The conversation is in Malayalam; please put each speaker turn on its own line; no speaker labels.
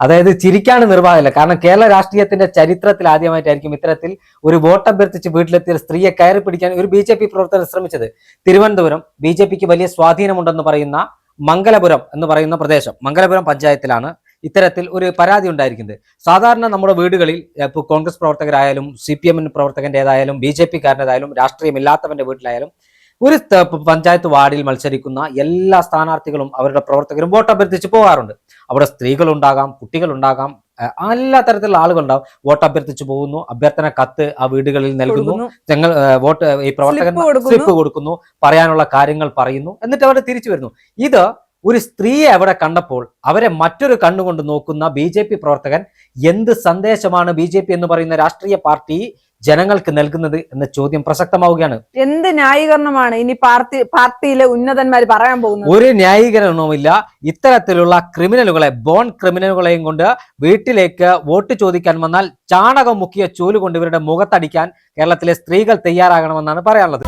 അതായത് ചിരിക്കാണ് നിർവാഹമില്ല. കാരണം കേരള രാഷ്ട്രീയത്തിന്റെ ചരിത്രത്തിൽ ആദ്യമായിട്ടായിരിക്കും ഇത്തരത്തിൽ ഒരു വോട്ട് അഭ്യർത്ഥിച്ച് വീട്ടിലെത്തിയ സ്ത്രീയെ കയറി പിടിക്കാൻ ഒരു BJP പ്രവർത്തകർ ശ്രമിച്ചത്. തിരുവനന്തപുരം BJPക്ക് വലിയ സ്വാധീനമുണ്ടെന്ന് പറയുന്ന മംഗലപുരം എന്ന് പറയുന്ന പ്രദേശം, മംഗലപുരം പഞ്ചായത്തിലാണ് ഇത്തരത്തിൽ ഒരു പരാതി ഉണ്ടായിരിക്കുന്നത്. സാധാരണ നമ്മുടെ വീടുകളിൽ ഇപ്പോൾ കോൺഗ്രസ് പ്രവർത്തകരായാലും CPM പ്രവർത്തകന്റേതായാലും BJPക്കാരൻ്റെതായാലും രാഷ്ട്രീയമില്ലാത്തവന്റെ വീട്ടിലായാലും ഒരു പഞ്ചായത്ത് വാർഡിൽ മത്സരിക്കുന്ന എല്ലാ സ്ഥാനാർത്ഥികളും അവരുടെ പ്രവർത്തകരും വോട്ട് അഭ്യർത്ഥിച്ച് പോകാറുണ്ട്. അവിടെ സ്ത്രീകളുണ്ടാകാം, കുട്ടികളുണ്ടാകാം, എല്ലാ തരത്തിലുള്ള ആളുകളുണ്ടാവും. വോട്ട് അഭ്യർത്ഥിച്ചു പോകുന്നു, അഭ്യർത്ഥന കത്ത് ആ വീടുകളിൽ നൽകുന്നു, ഞങ്ങൾ വോട്ട് ഈ പ്രവർത്തകൻ സ്ലിപ്പ് കൊടുക്കുന്നു, പറയാനുള്ള കാര്യങ്ങൾ പറയുന്നു, എന്നിട്ട് അവിടെ തിരിച്ചു വരുന്നു. ഇത് ഒരു സ്ത്രീയെ അവിടെ കണ്ടപ്പോൾ അവരെ മറ്റൊരു കണ്ണുകൊണ്ട് നോക്കുന്ന BJP പ്രവർത്തകൻ എന്ത് സന്ദേശമാണ് BJP എന്ന് പറയുന്ന രാഷ്ട്രീയ പാർട്ടി ജനങ്ങൾക്ക് നൽകുന്നത് എന്ന ചോദ്യം പ്രസക്തമാവുകയാണ്.
എന്ത് ന്യായീകരണമാണ് ഇനി പാർട്ടിയിലെ ഉന്നതന്മാർ പറയാൻ പോകുന്നത്?
ഒരു ന്യായീകരണവുമില്ല. ഇത്തരത്തിലുള്ള ക്രിമിനലുകളെ, ബോൺ ക്രിമിനലുകളെയും കൊണ്ട് വീട്ടിലേക്ക് വോട്ട് ചോദിക്കാൻ വന്നാൽ ചാണകം മുക്കിയ ചൂല് കൊണ്ട് ഇവരുടെ മുഖത്തടിക്കാൻ കേരളത്തിലെ സ്ത്രീകൾ തയ്യാറാകണമെന്നാണ് പറയാനുള്ളത്.